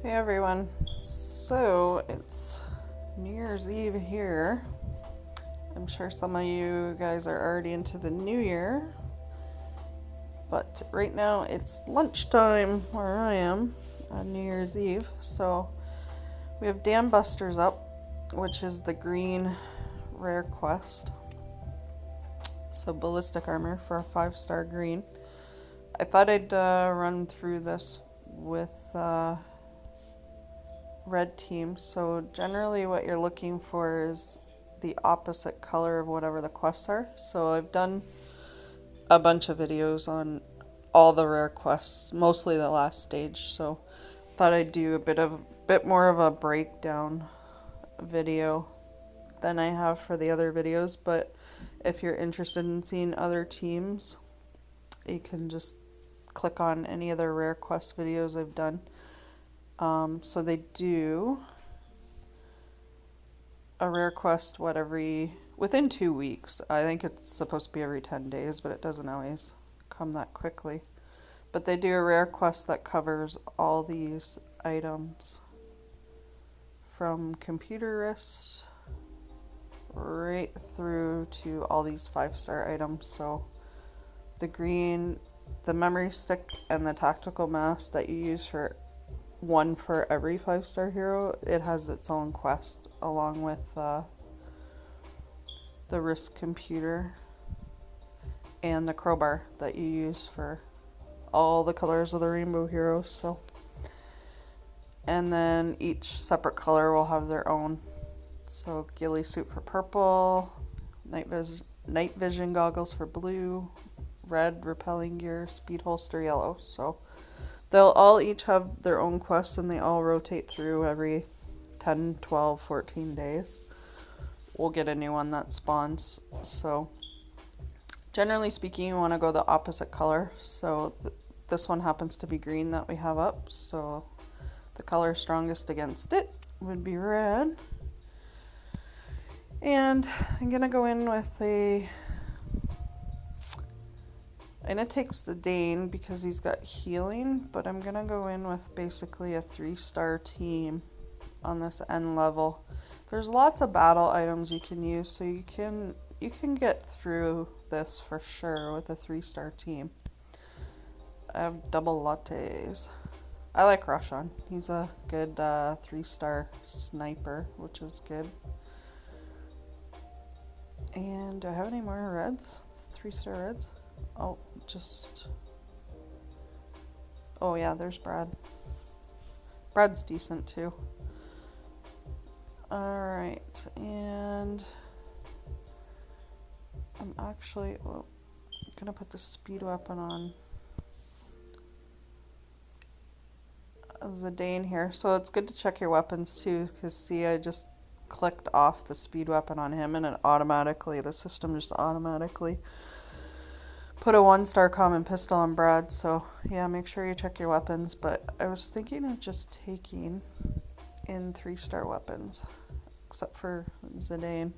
Hey everyone, so it's New Year's Eve here. I'm sure some of you guys are already into the new year, but right now it's lunchtime where I am on New Year's Eve. So we have Dambusters up, which is the green rare quest. So ballistic armor for a 5-star green. I thought I'd run through this with red team. So generally what you're looking for is the opposite color of whatever the quests are. So I've done a bunch of videos on all the rare quests, mostly the last stage. So thought I'd do a bit more of a breakdown video than I have for the other videos. But if you're interested in seeing other teams, you can just click on any other rare quest videos I've done. So they do a rare quest within 2 weeks. I think it's supposed to be every 10 days, but it doesn't always come that quickly. But they do a rare quest that covers all these items from computer wrist right through to all these 5-star items. So the green, the memory stick, and the tactical mask that you use for one for every 5-star hero, it has its own quest along with the wrist computer and the crowbar that you use for all the colors of the rainbow heroes. So, and then each separate color will have their own. So ghillie suit for purple, night vision goggles for blue, red repelling gear, speed holster yellow. So they'll all each have their own quests, and they all rotate through every 10, 12, 14 days. We'll get a new one that spawns. So generally speaking, you want to go the opposite color. So this one happens to be green that we have up. So the color strongest against it would be red. And I'm going to go in with I'm going to take Zidane because he's got healing, but I'm going to go in with basically a 3-star team on this end level. There's lots of battle items you can use, so you can get through this for sure with a 3-star team. I have double lattes. I like Roshan. He's a good 3-star sniper, which is good. And do I have any more reds? 3-star reds? Oh, oh yeah, there's Brad. Brad's decent too. Alright, and I'm actually gonna put the speed weapon on Zidane here. So it's good to check your weapons too, because see, I just clicked off the speed weapon on him and the system just automatically put a 1-star common pistol on Brad. So yeah, make sure you check your weapons. But I was thinking of just taking in 3-star weapons, except for Zidane.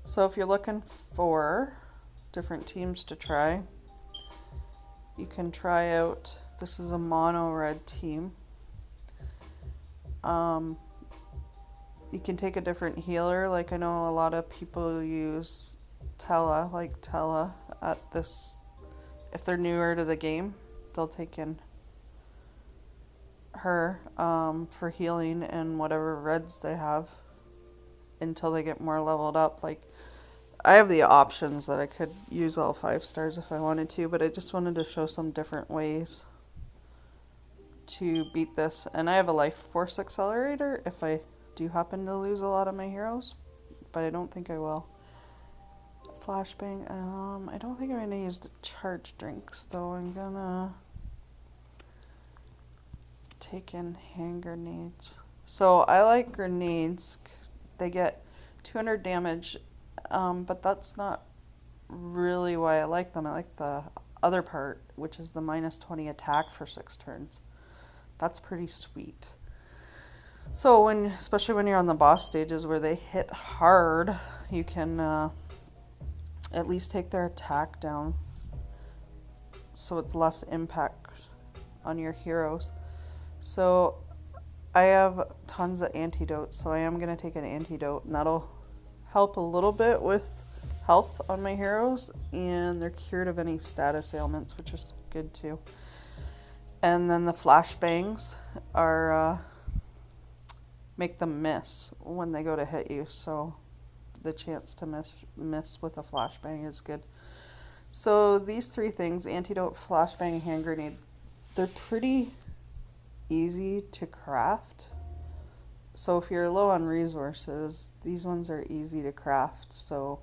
So if you're looking for different teams to try, you can try out, this is a mono red team. You can take a different healer. Like I know a lot of people use Tella at this. If they're newer to the game, they'll take in her for healing and whatever reds they have until they get more leveled up. Like I have the options that I could use all 5 stars if I wanted to, but I just wanted to show some different ways to beat this. And I have a life force accelerator if I do happen to lose a lot of my heroes, but I don't think I will. Flashbang. I don't think I'm going to use the charge drinks though. I'm gonna take in hand grenades. So I like grenades. They get 200 damage, but that's not really why I like them. I like the other part, which is the -20 attack for 6 turns. That's pretty sweet. So especially when you're on the boss stages where they hit hard, you can at least take their attack down so it's less impact on your heroes. So I have tons of antidotes, so I am going to take an antidote, and that'll help a little bit with health on my heroes, and they're cured of any status ailments, which is good too. And then the flashbangs are make them miss when they go to hit you, so the chance to miss with a flashbang is good. So these three things, antidote, flashbang, hand grenade, they're pretty easy to craft. So if you're low on resources, these ones are easy to craft. So,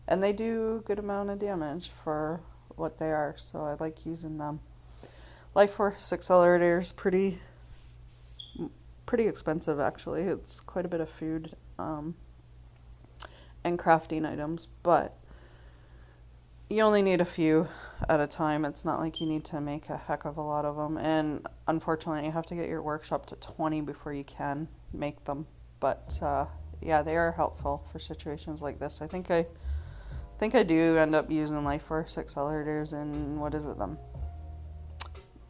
and they do a good amount of damage for what they are, so I like using them. Life Force Accelerator is pretty expensive, actually. It's quite a bit of food and crafting items, but you only need a few at a time. It's not like you need to make a heck of a lot of them, and unfortunately you have to get your workshop to 20 before you can make them. But yeah, they are helpful for situations like this. I think I do end up using Life Force Accelerators in, what is it,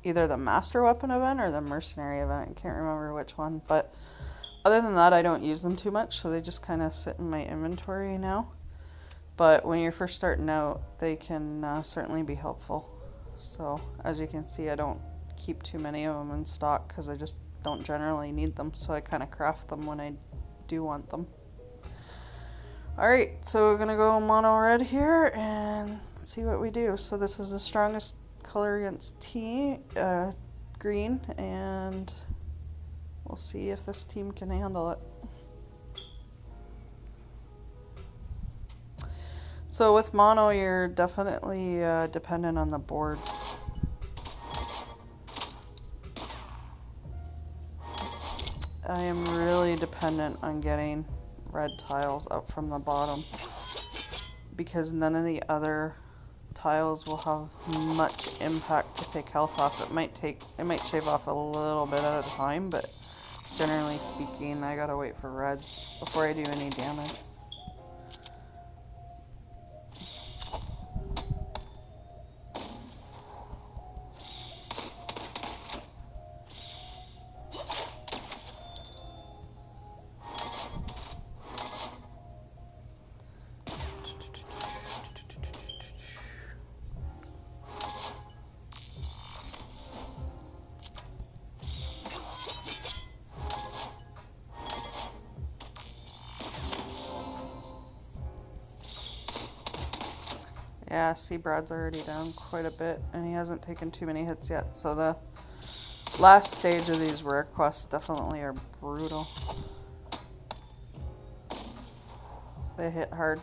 either the Master Weapon event or the Mercenary event. I can't remember which one, but other than that I don't use them too much, so they just kind of sit in my inventory now. But when you're first starting out, they can certainly be helpful. So as you can see, I don't keep too many of them in stock because I just don't generally need them, so I kind of craft them when I do want them. Alright, so we're going to go mono red here and see what we do. So this is the strongest color against green, and we'll see if this team can handle it. So with mono, you're definitely dependent on the boards. I am really dependent on getting red tiles up from the bottom, because none of the other tiles will have much impact to take health off. It might shave off a little bit at a time, but generally speaking, I gotta wait for reds before I do any damage. Yeah, see, Brad's already down quite a bit, and he hasn't taken too many hits yet. So the last stage of these rare quests definitely are brutal. They hit hard.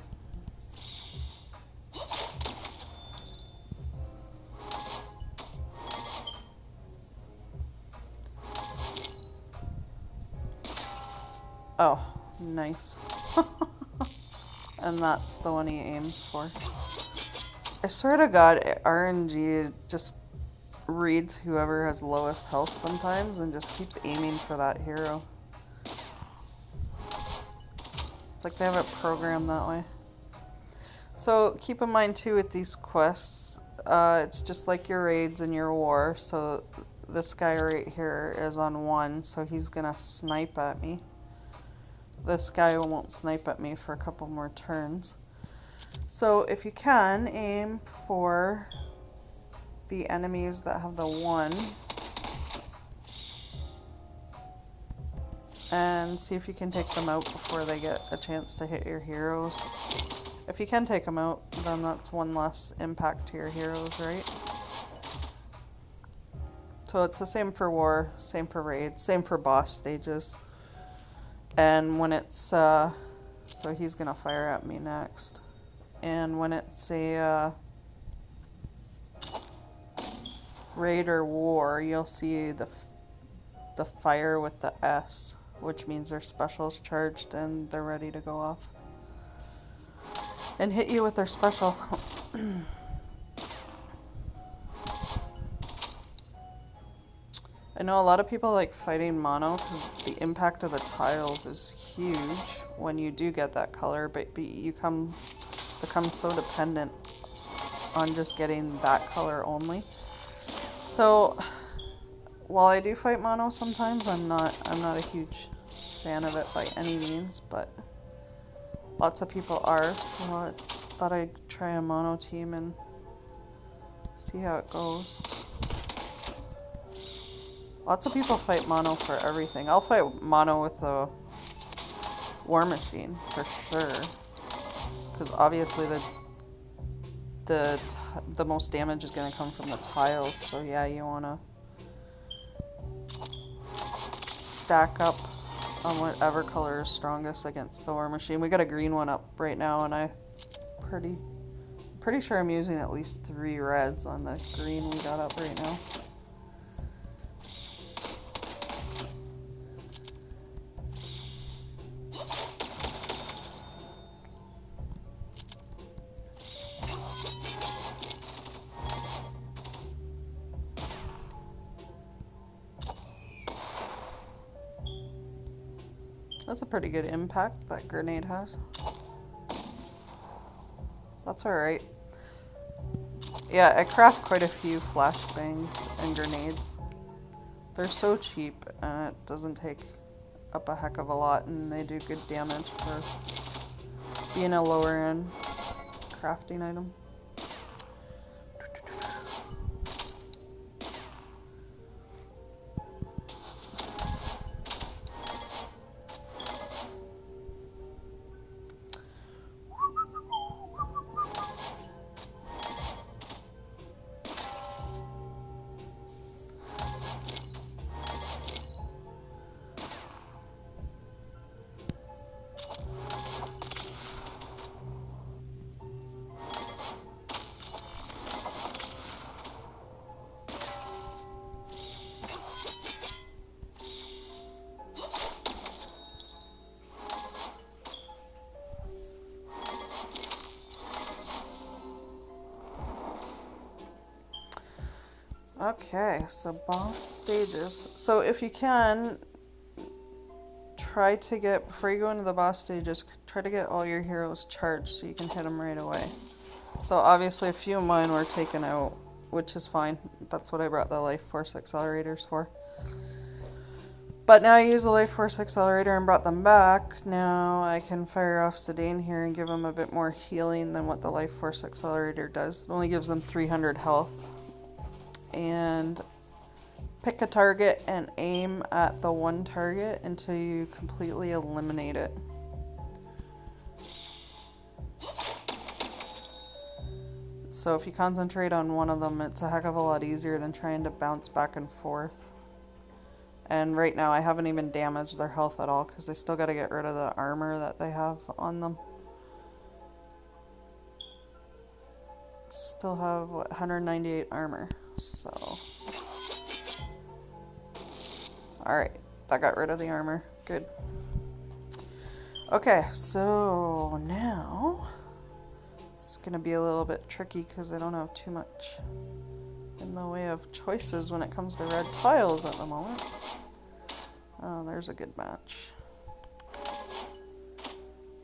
Oh, nice. And that's the one he aims for. I swear to God, RNG just reads whoever has lowest health sometimes and just keeps aiming for that hero. It's like they have it programmed that way. So keep in mind too with these quests, it's just like your raids and your war. So this guy right here is on 1, so he's gonna snipe at me. This guy won't snipe at me for a couple more turns. So if you can, aim for the enemies that have the 1 and see if you can take them out before they get a chance to hit your heroes. If you can take them out, then that's one less impact to your heroes, right? So it's the same for war, same for raids, same for boss stages. And when it's, so he's gonna fire at me next. And when it's a raid or war, you'll see the fire with the S, which means their special's charged and they're ready to go off and hit you with their special. I know a lot of people like fighting mono because the impact of the tiles is huge when you do get that color, but you become so dependent on just getting that color only. So while I do fight mono sometimes, I'm not a huge fan of it by any means, but lots of people are, so I thought I'd try a mono team and see how it goes. Lots of people fight mono for everything. I'll fight mono with the War Machine for sure, because obviously the most damage is going to come from the tiles. So yeah, you want to stack up on whatever color is strongest against the War Machine. We got a green one up right now, and I pretty sure I'm using at least 3 reds on the green we got up right now. That's a pretty good impact that grenade has. That's alright. Yeah, I craft quite a few flashbangs and grenades. They're so cheap and it doesn't take up a heck of a lot, and they do good damage for being a lower end crafting item. Okay, so boss stages. So if you can, try to get, before you go into the boss stages, try to get all your heroes charged so you can hit them right away. So obviously a few of mine were taken out, which is fine. That's what I brought the Life Force accelerators for. But now I use the Life Force accelerator and brought them back. Now I can fire off Zidane here and give them a bit more healing than what the Life Force accelerator does. It only gives them 300 health. And pick a target and aim at the one target until you completely eliminate it. So if you concentrate on one of them, it's a heck of a lot easier than trying to bounce back and forth. And right now I haven't even damaged their health at all because they still got to get rid of the armor that they have on them. Still have, what, 198 armor. So, alright, that got rid of the armor. Good. Okay, so now it's going to be a little bit tricky because I don't have too much in the way of choices when it comes to red tiles at the moment. Oh, there's a good match.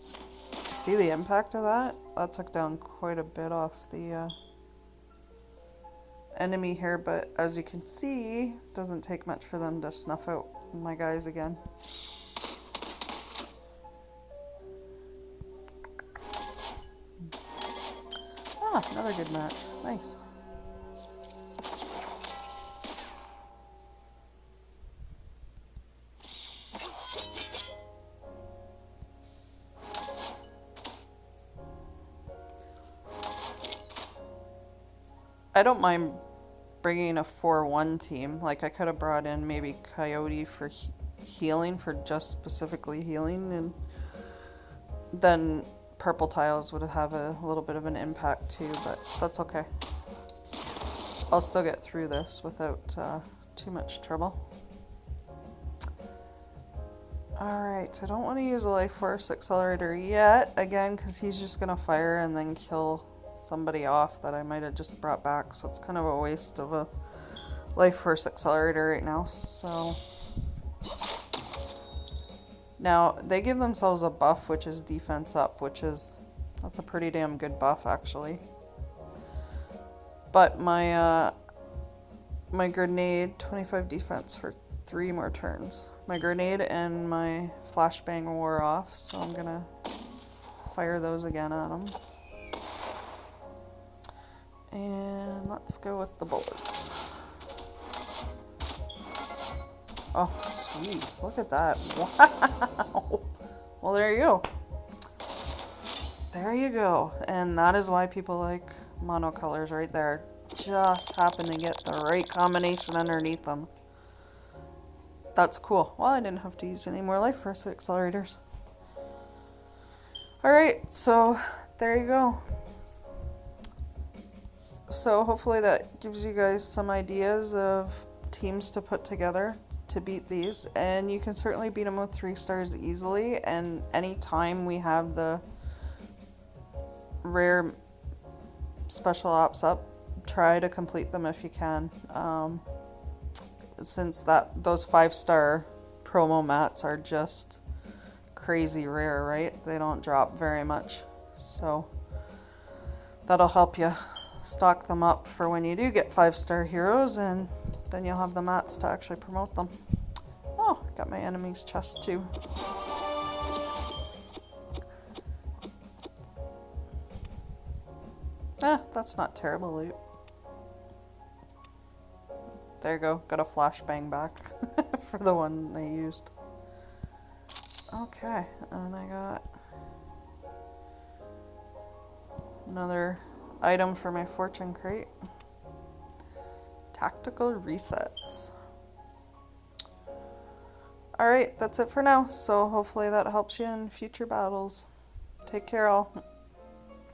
See the impact of that? That took down quite a bit off the enemy here, but as you can see, it doesn't take much for them to snuff out my guys again. Ah, another good match. Nice. I don't mind bringing a 4-1 team. Like, I could have brought in maybe Coyote for healing, for just specifically healing, and then purple tiles would have a little bit of an impact too, but that's okay. I'll still get through this without too much trouble. Alright, I don't want to use a Life Force accelerator yet, again, because he's just going to fire and then kill somebody off that I might have just brought back, so it's kind of a waste of a Life Force accelerator right now. So now they give themselves a buff, which is defense up, that's a pretty damn good buff actually. But my my grenade, 25 defense for 3 more turns. My grenade and my flashbang wore off, so I'm gonna fire those again at them. And let's go with the bullets. Oh, sweet. Look at that. Wow. Well, there you go. There you go. And that is why people like monocolors right there. Just happen to get the right combination underneath them. That's cool. Well, I didn't have to use any more life force accelerators. Alright, so there you go. So hopefully that gives you guys some ideas of teams to put together to beat these. And you can certainly beat them with 3 stars easily. And anytime we have the rare special ops up, try to complete them if you can. Since those 5-star promo mats are just crazy rare, right? They don't drop very much, so that'll help you stock them up for when you do get 5-star heroes, and then you'll have the mats to actually promote them. Oh, got my enemy's chest too. That's not terrible loot. There you go, got a flashbang back for the one I used. Okay, and I got another item for my fortune crate. Tactical resets. Alright, that's it for now. So hopefully that helps you in future battles. Take care all.